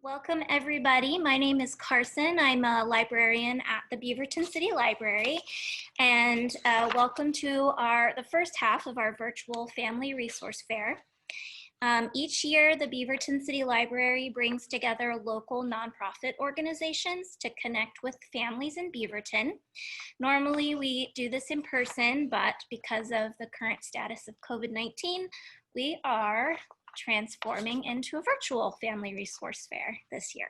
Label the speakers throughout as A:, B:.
A: Welcome everybody. My name is Carson. I'm a librarian at the Beaverton City Library, and welcome to the first half of our virtual Family Resource Fair. Each year, the Beaverton City Library brings together local nonprofit organizations to connect with families in Beaverton. Normally, we do this in person, but because of the current status of COVID-19, we are transforming into a virtual Family Resource Fair this year.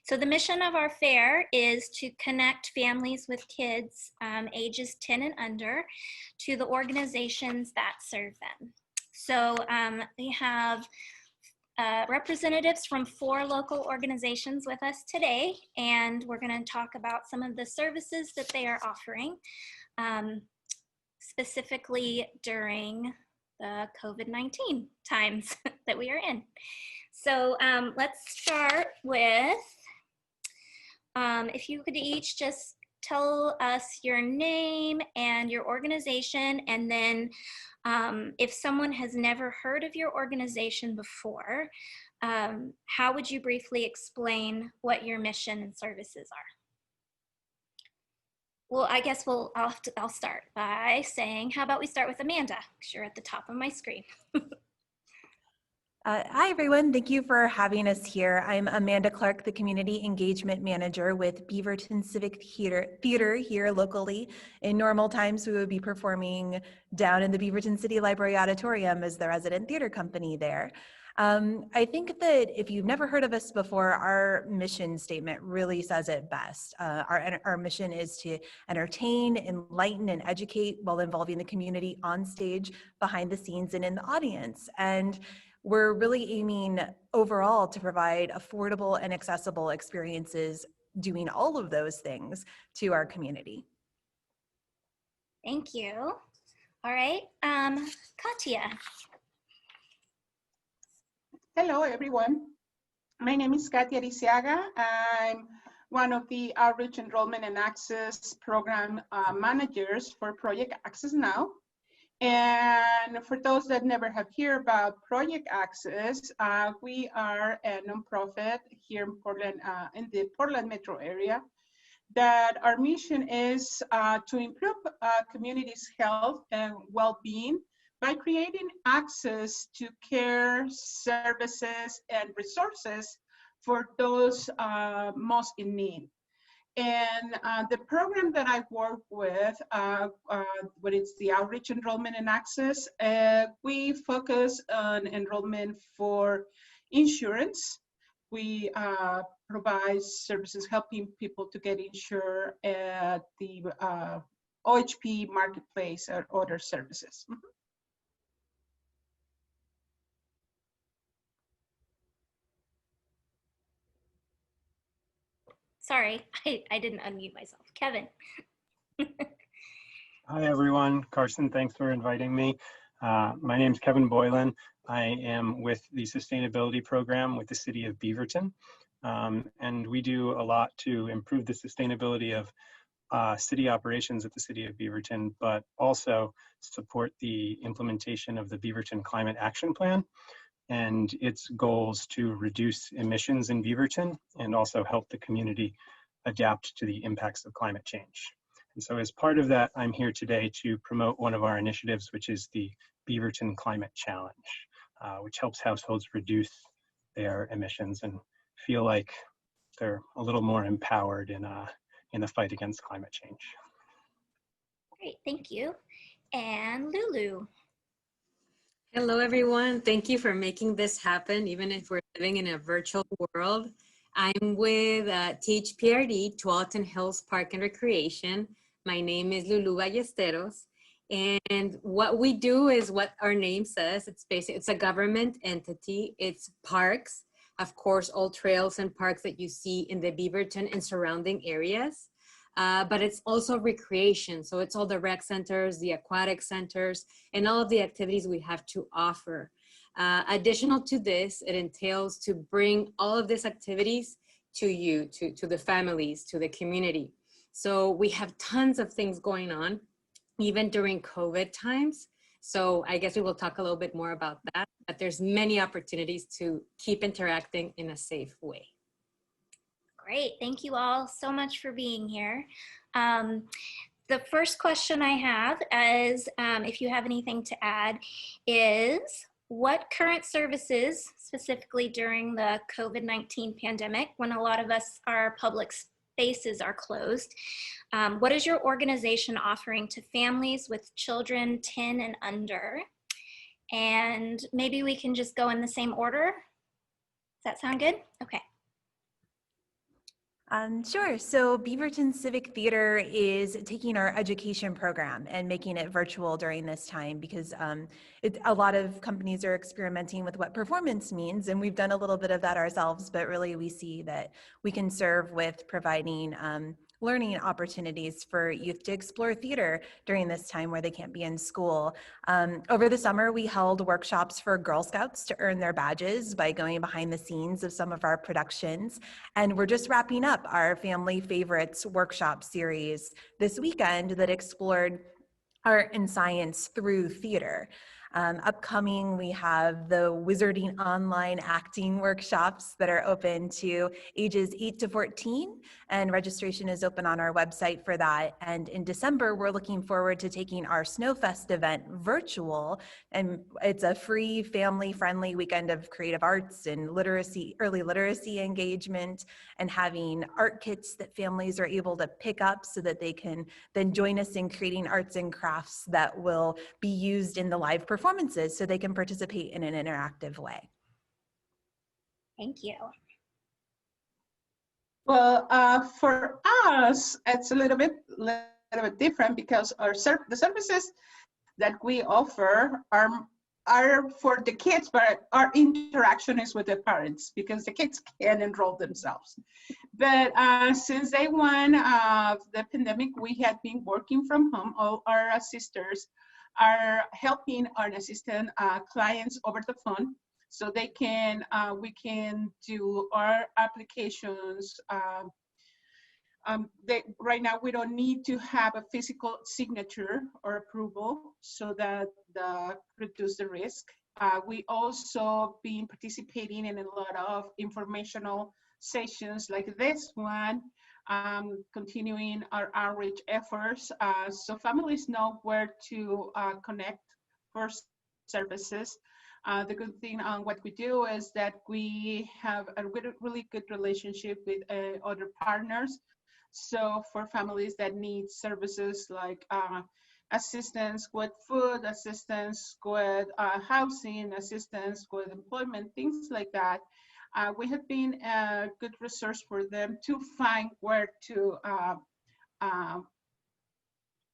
A: So the mission of our fair is to connect families with kids ages 10 and under to the organizations that serve them. So we have representatives from 4 local organizations with us today, and we're going to talk about some of the services that they are offering, specifically during the COVID-19 times that we are in. So let's start with, if you could each just tell us your name and your organization, and then if someone has never heard of your organization before, how would you briefly explain what your mission and services are? Well, I guess I'll start by saying, how about we start with Amanda, because you're at the top of my screen.
B: Hi, everyone. Thank you for having us here. I'm Amanda Clark, the Community Engagement Manager with Beaverton Civic Theater here locally. In normal times, we would be performing down in the Beaverton City Library Auditorium as the resident theater company there. I think that if you've never heard of us before, our mission statement really says it best. Our mission is to entertain, enlighten, and educate while involving the community on stage, behind the scenes, and in the audience. And we're really aiming overall to provide affordable and accessible experiences doing all of those things to our community.
A: Thank you. All right, Katya.
C: Hello, everyone. My name is Katya Ariciaga. I'm one of the Outreach Enrollment and Access Program managers for Project Access Now. And for those that never have heard about Project Access, we are a nonprofit here in Portland, in the Portland metro area, that our mission is to improve communities' health and well-being by creating access to care, services, and resources for those most in need. And the program that I work with, what it's the Outreach Enrollment and Access, we focus on enrollment for insurance. We provide services helping people to get insured at the OHP marketplace or other services.
A: Sorry, I didn't unmute myself. Kevin.
D: Hi, everyone. Carson, thanks for inviting me. My name is Kevin Boylan. I am with the Sustainability Program with the City of Beaverton. And we do a lot to improve the sustainability of city operations at the City of Beaverton, but also support the implementation of the Beaverton Climate Action Plan and its goals to reduce emissions in Beaverton and also help the community adapt to the impacts of climate change. And so as part of that, I'm here today to promote one of our initiatives, which is the Beaverton Climate Challenge, which helps households reduce their emissions and feel like they're a little more empowered in the fight against climate change.
A: Great, thank you. And Lulu.
E: Hello, everyone. Thank you for making this happen, even if we're living in a virtual world. I'm with THPRD, Tualatin Hills Park and Recreation. My name is Lulu Esteros. And what we do is what our name says. It's a government entity. It's parks, of course, all trails and parks that you see in the Beaverton and surrounding areas. But it's also recreation. So it's all the rec centers, the aquatic centers, and all of the activities we have to offer. Additional to this, it entails to bring all of these activities to you, to the families, to the community. So we have tons of things going on, even during COVID times. So I guess we will talk a little bit more about that, but there's many opportunities to keep interacting in a safe way.
A: Great, thank you all so much for being here. The first question I have is, if you have anything to add, is what current services, specifically during the COVID-19 pandemic, when a lot of us, our public spaces are closed, what is your organization offering to families with children 10 and under? And maybe we can just go in the same order. Does that sound good? Okay.
B: Sure. So Beaverton Civic Theater is taking our education program and making it virtual during this time because a lot of companies are experimenting with what performance means, and we've done a little bit of that ourselves, but really we see that we can serve with providing learning opportunities for youth to explore theater during this time where they can't be in school. Over the summer, we held workshops for Girl Scouts to earn their badges by going behind the scenes of some of our productions. And we're just wrapping up our Family Favorites workshop series this weekend that explored art and science through theater. Upcoming, we have the Wizarding Online Acting workshops that are open to ages 8 to 14, and registration is open on our website for that. And in December, we're looking forward to taking our Snowfest event virtual, and it's a free, family-friendly weekend of creative arts and literacy, early literacy engagement, and having art kits that families are able to pick up so that they can then join us in creating arts and crafts that will be used in the live performances so they can participate in an interactive way.
A: Thank you.
C: Well, for us, it's a little bit different because the services that we offer are for the kids, but our interaction is with the parents because the kids can enroll themselves. But since day one of the pandemic, we had been working from home. All our sisters are helping our assistant clients over the phone, so they can we can do our applications. Right now, we don't need to have a physical signature or approval, so that reduce the risk. We also been participating in a lot of informational sessions like this one, continuing our outreach efforts, so families know where to connect for services. The good thing on what we do is that we have a really good relationship with other partners. So for families that need services like assistance with food, assistance with housing, assistance with employment, things like that, we have been a good resource for them to find where to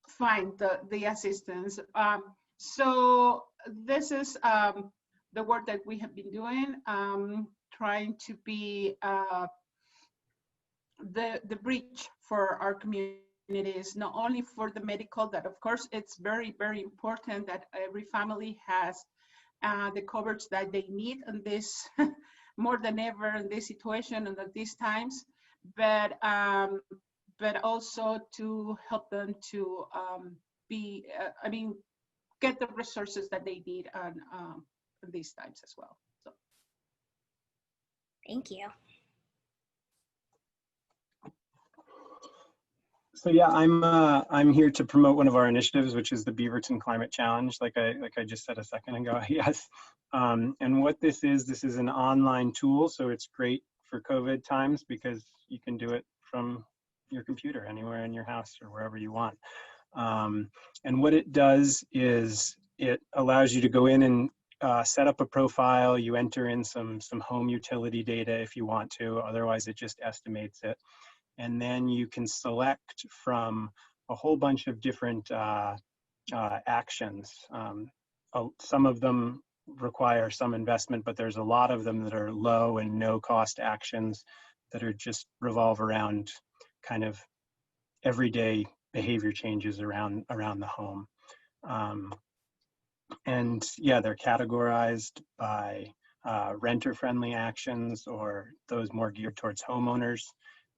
C: find the assistance. So this is the work that we have been doing, trying to be the bridge for our communities, not only for the medical, that of course it's very, very important that every family has the coverage that they need in this more than ever in this situation and at these times, but also to help them to get the resources that they need on these times as well. So
A: Thank you.
D: So yeah, I'm here to promote one of our initiatives, which is the Beaverton Climate Challenge, like I just said a second ago. Yes, and what this is an online tool, so it's great for COVID times because you can do it from your computer anywhere in your house or wherever you want. And what it does is it allows you to go in and set up a profile. You enter in some home utility data if you want to, otherwise it just estimates it. And then you can select from a whole bunch of different actions. Some of them require some investment, but there's a lot of them that are low and no cost actions that are just revolve around kind of everyday behavior changes around the home. And yeah, they're categorized by renter-friendly actions or those more geared towards homeowners.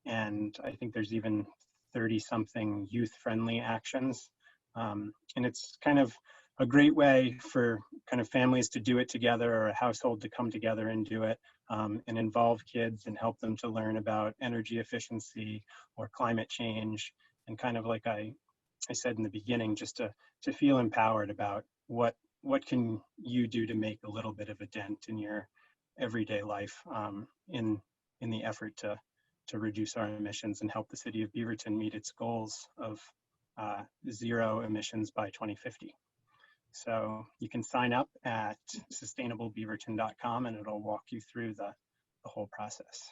D: And I think there's even 30-something youth-friendly actions. And it's kind of a great way for kind of families to do it together, or a household to come together and do it, and involve kids and help them to learn about energy efficiency or climate change. And kind of like I said in the beginning, just to feel empowered about what can you do to make a little bit of a dent in your everyday life, in the effort to reduce our emissions and help the city of Beaverton meet its goals of zero emissions by 2050. So you can sign up at sustainablebeaverton.com and it'll walk you through the whole process.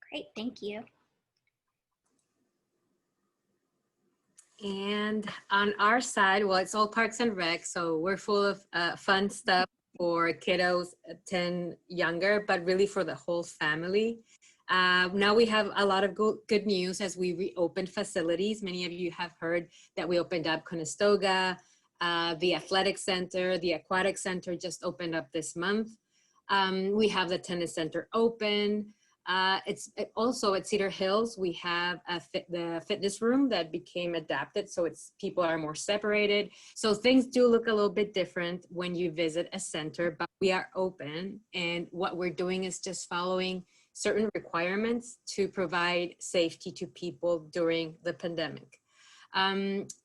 A: Great, thank you.
E: And on our side, well, it's all Parks and Rec, so we're full of fun stuff for kiddos 10 younger, but really for the whole family. Now we have a lot of good news as we reopened facilities. Many of you have heard that we opened up Conestoga, the athletic center, the aquatic center just opened up this month. We have the tennis center open. It's also at Cedar Hills, we have the fitness room that became adapted, so people are more separated. So things do look a little bit different when you visit a center, but we are open, and what we're doing is just following certain requirements to provide safety to people during the pandemic.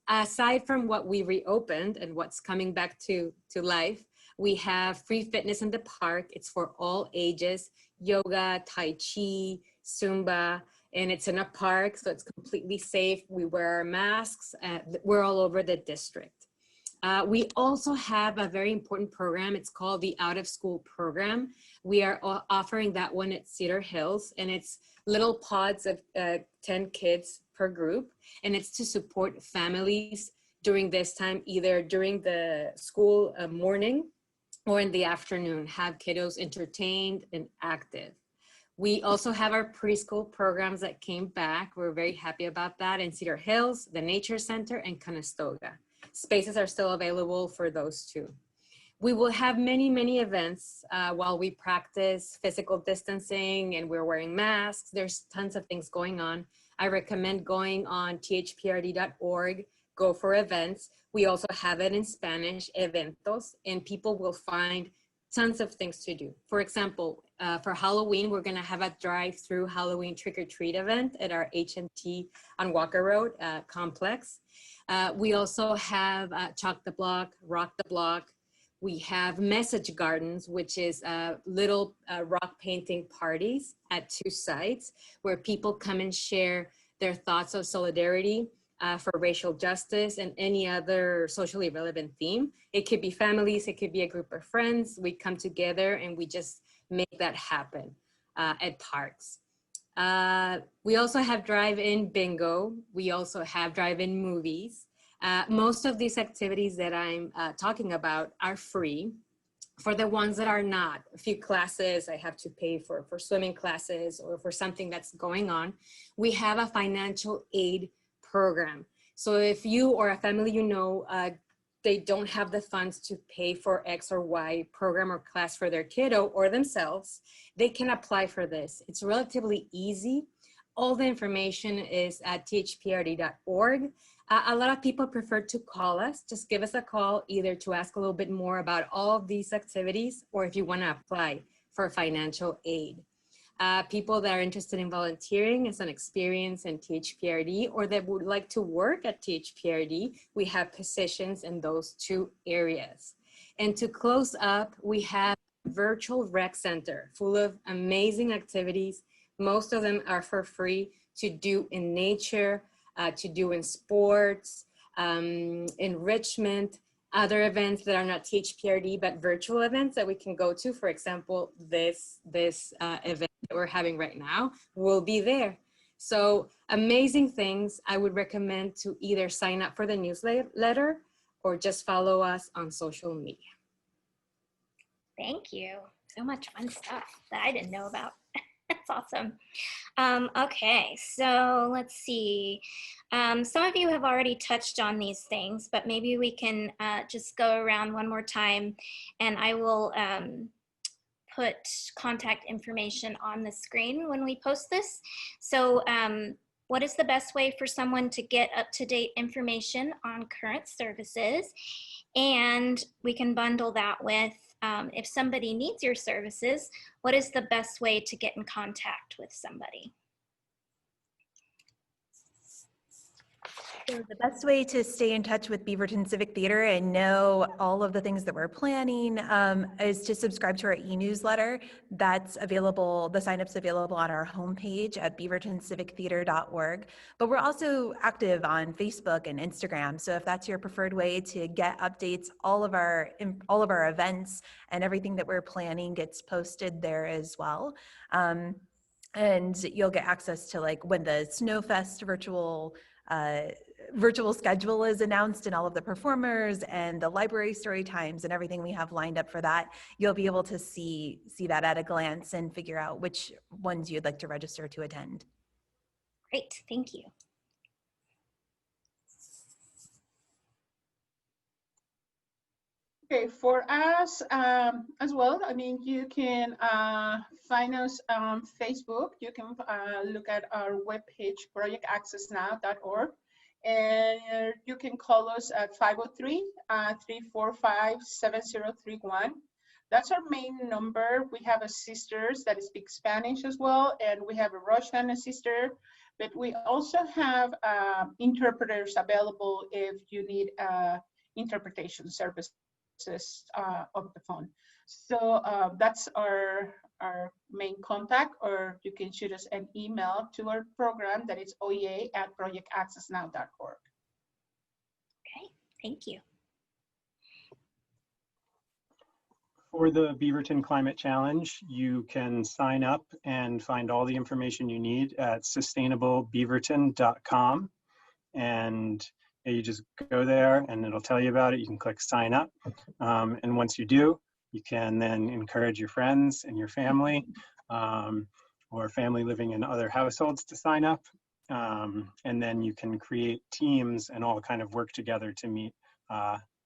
E: Aside from what we reopened and what's coming back to life, we have free fitness in the park. It's for all ages, yoga, Tai Chi, Zumba, and it's in a park, so it's completely safe. We wear our masks, we're all over the district. We also have a very important program. It's called the Out of School Program. We are offering that one at Cedar Hills, and it's little pods of 10 kids per group, and it's to support families during this time, either during the school morning or in the afternoon, have kiddos entertained and active. We also have our preschool programs that came back. We're very happy about that in Cedar Hills, the Nature Center, and Conestoga. Spaces are still available for those two. We will have many, many events while we practice physical distancing and we're wearing masks. There's tons of things going on. I recommend going on THPRD.org, go for events. We also have it in Spanish, eventos, and people will find tons of things to do. For example, for Halloween, we're gonna have a drive-through Halloween trick-or-treat event at our HMT on Walker Road complex. We also have Chalk the Block, Rock the Block. We have message gardens, which is little rock painting parties at 2 sites where people come and share their thoughts of solidarity for racial justice and any other socially relevant theme. It could be families, it could be a group of friends. We come together and we just make that happen at parks. We also have drive-in bingo. We also have drive-in movies. Most of these activities that I'm talking about are free. For the ones that are not, a few classes I have to pay for swimming classes or for something that's going on, we have a financial aid program. So if you or a family you know, they don't have the funds to pay for X or Y program or class for their kiddo or themselves, they can apply for this. It's relatively easy. All the information is at thprd.org. A lot of people prefer to call us. Just give us a call either to ask a little bit more about all of these activities or if you want to apply for financial aid. People that are interested in volunteering as an experience in THPRD or that would like to work at THPRD, we have positions in those 2 areas. And to close up, we have a virtual rec center full of amazing activities. Most of them are for free to do in nature, to do in sports, enrichment, other events that are not THPRD, but virtual events that we can go to. For example, this event that we're having right now will be there. So amazing things. I would recommend to either sign up for the newsletter or just follow us on social media.
A: Thank you. So much fun stuff that I didn't know about. That's awesome. Okay, so let's see. Some of you have already touched on these things, but maybe we can just go around one more time and I will put contact information on the screen when we post this. So What is the best way for someone to get up-to-date information on current services? And we can bundle that with, if somebody needs your services, what is the best way to get in contact with somebody?
B: So the best way to stay in touch with Beaverton Civic Theater and know all of the things that we're planning is to subscribe to our e-newsletter. That's available, the signup's available on our homepage at beavertoncivictheater.org. But we're also active on Facebook and Instagram. So if that's your preferred way to get updates, all of our events and everything that we're planning gets posted there as well. And you'll get access to like when the Snowfest virtual schedule is announced and all of the performers and the library story times and everything we have lined up for that. You'll be able to see that at a glance and figure out which ones you'd like to register to attend.
A: Great, thank you.
C: Okay, for us as well, I mean, you can find us on Facebook. You can look at our webpage, projectaccessnow.org, and you can call us at 503-345-7031. That's our main number. We have a sisters that speak Spanish as well, and we have a Russian sister, but we also have interpreters available if you need interpretation service over the phone. So that's our main contact, or you can shoot us an email to our program that is oea@projectaccessnow.org.
A: Okay, thank you.
D: For the Beaverton Climate Challenge, you can sign up and find all the information you need at sustainablebeaverton.com. And you just go there and it'll tell you about it. You can click sign up. And once you do, you can then encourage your friends and your family or family living in other households to sign up. And then you can create teams and all kind of work together to meet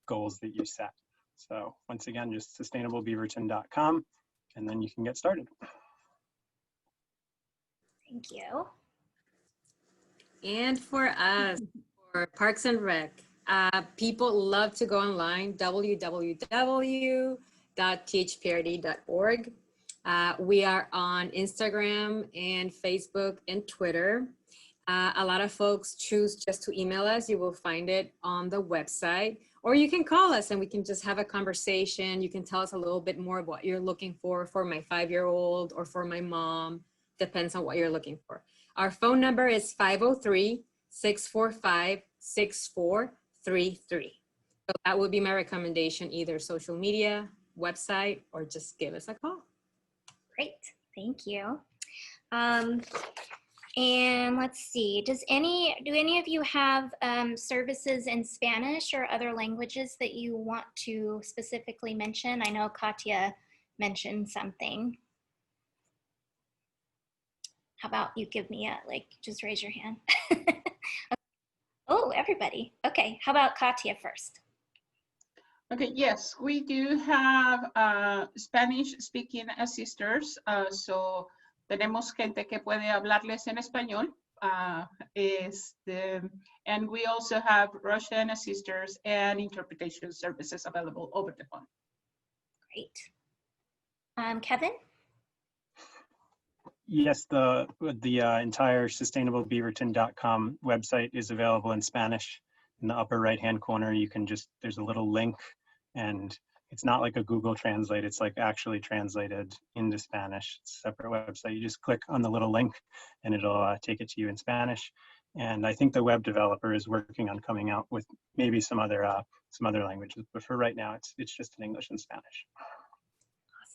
D: goals that you set. So once again, just sustainablebeaverton.com, and then you can get started.
A: Thank you.
E: And for us, for Parks and Rec, people love to go online, www.thprd.org. We are on Instagram and Facebook and Twitter. A lot of folks choose just to email us. You will find it on the website, or you can call us and we can just have a conversation. You can tell us a little bit more of what you're looking for my 5-year-old or for my mom. Depends on what you're looking for. Our phone number is 503-645-6433. So that would be my recommendation, either social media, website, or just give us a call.
A: Great, thank you. And let's see, do any of you have services in Spanish or other languages that you want to specifically mention? I know Katya mentioned something. How about you give me just raise your hand. Oh, everybody. Okay, how about Katya first?
C: Okay, yes, we do have Spanish speaking sisters. So tenemos gente que puede hablarles en español. And we also have Russian sisters and interpretation services available over the phone.
A: Great. Kevin?
D: Yes, the entire sustainablebeaverton.com website is available in Spanish. In the upper right-hand corner, you can there's a little link, and it's not like a Google Translate. It's like actually translated into Spanish. It's a separate website. You just click on the little link, and it'll take it to you in Spanish. And I think the web developer is working on coming out with maybe some other languages. But for right now, it's just in English and Spanish.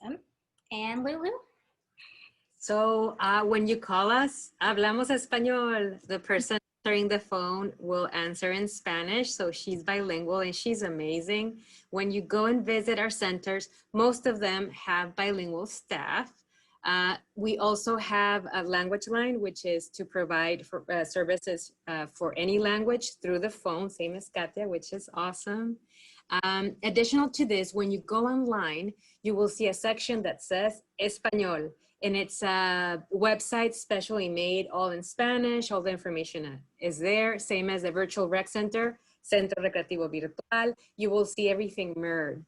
A: Awesome. And Lulu?
E: So when you call us, hablamos español. The person answering the phone will answer in Spanish. So she's bilingual and she's amazing. When you go and visit our centers, most of them have bilingual staff. We also have a language line, which is to provide for, services for any language through the phone, same as Katya, which is awesome. Additional to this, when you go online, you will see a section that says Español, and it's a website specially made all in Spanish. All the information is there, same as the virtual rec center, Centro Recreativo Virtual. You will see everything mirrored.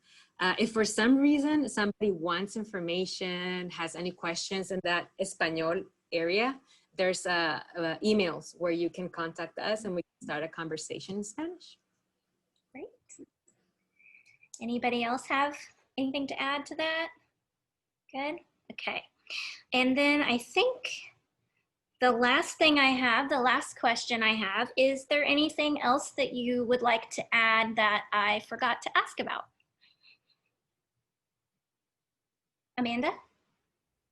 E: If for some reason somebody wants information, has any questions in that Español area, there's emails where you can contact us and we can start a conversation in Spanish.
A: Great. Anybody else have anything to add to that? Good. Okay. And then I think the last thing I have, the last question I have, is there anything else that you would like to add that I forgot to ask about? Amanda?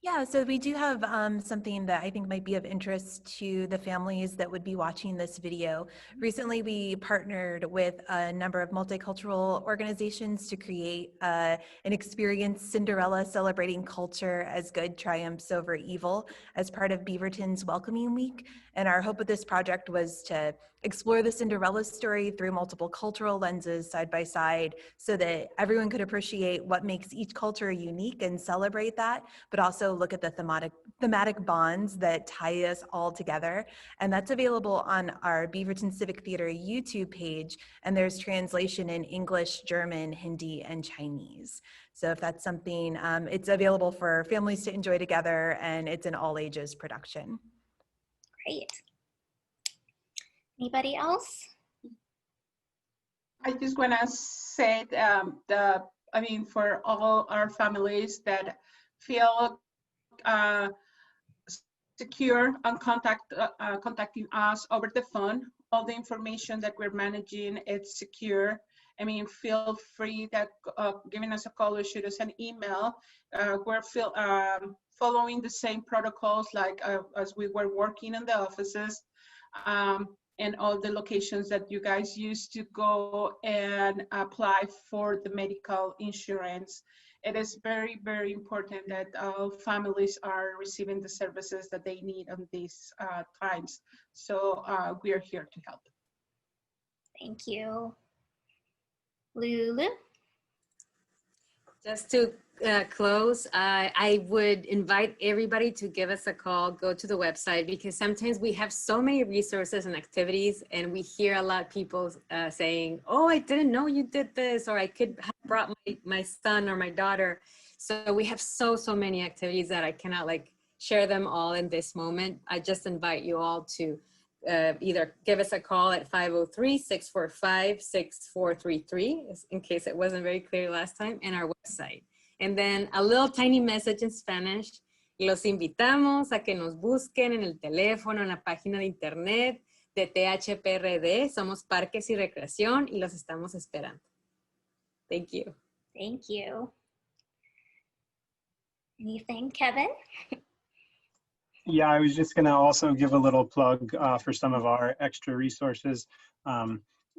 B: Yeah, so we do have something that I think might be of interest to the families that would be watching this video. Recently, we partnered with a number of multicultural organizations to create an experience, Cinderella, celebrating culture as good triumphs over evil, as part of Beaverton's Welcoming Week. And our hope with this project was to explore the Cinderella story through multiple cultural lenses side by side so that everyone could appreciate what makes each culture unique and celebrate that, but also look at the thematic bonds that tie us all together. And that's available on our Beaverton Civic Theater YouTube page. And there's translation in English, German, Hindi, and Chinese. So if that's something, it's available for families to enjoy together, and it's an all ages production.
A: Great. Anybody else?
C: I just want to say for all our families that feel secure on contacting us over the phone, all the information that we're managing, it's secure. I mean, feel free that giving us a call or shoot us an email. We're following the same protocols like as we were working in the offices. And all the locations that you guys used to go and apply for the medical insurance. It is very, very important that all families are receiving the services that they need on these times. So we are here to help.
A: Thank you. Lulu?
E: Just to close, I would invite everybody to give us a call, go to the website, because sometimes we have so many resources and activities, and we hear a lot of people saying, oh, I didn't know you did this, or I could have brought my son or my daughter. So we have so many activities that I cannot share them all in this moment. I just invite you all to either give us a call at 503-645-6433, in case it wasn't very clear last time, and our website. And then a little tiny message in Spanish. Los invitamos a que nos busquen en el teléfono, en la página de internet de THPRD. Somos Parques y Recreación y los estamos esperando. Thank you.
A: Thank you. Anything, Kevin?
D: Yeah, I was just going to also give a little plug for some of our extra resources.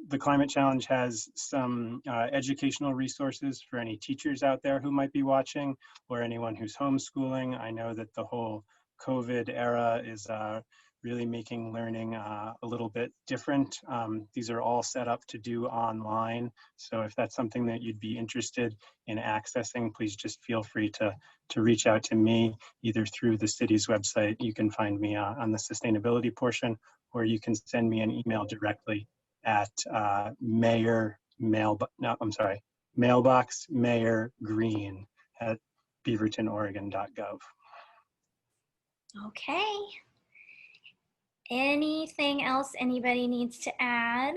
D: The Climate Challenge has some educational resources for any teachers out there who might be watching, or anyone who's homeschooling. I know that the whole COVID era is really making learning a little bit different. These are all set up to do online. So if that's something that you'd be interested in accessing, please just feel free to reach out to me, either through the city's website. You can find me on the sustainability portion, or you can send me an email directly at mailbox Mayor Green at beavertonoregon.gov.
A: Okay. Anything else anybody needs to add?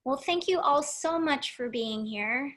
A: Well, thank you all so much for being here.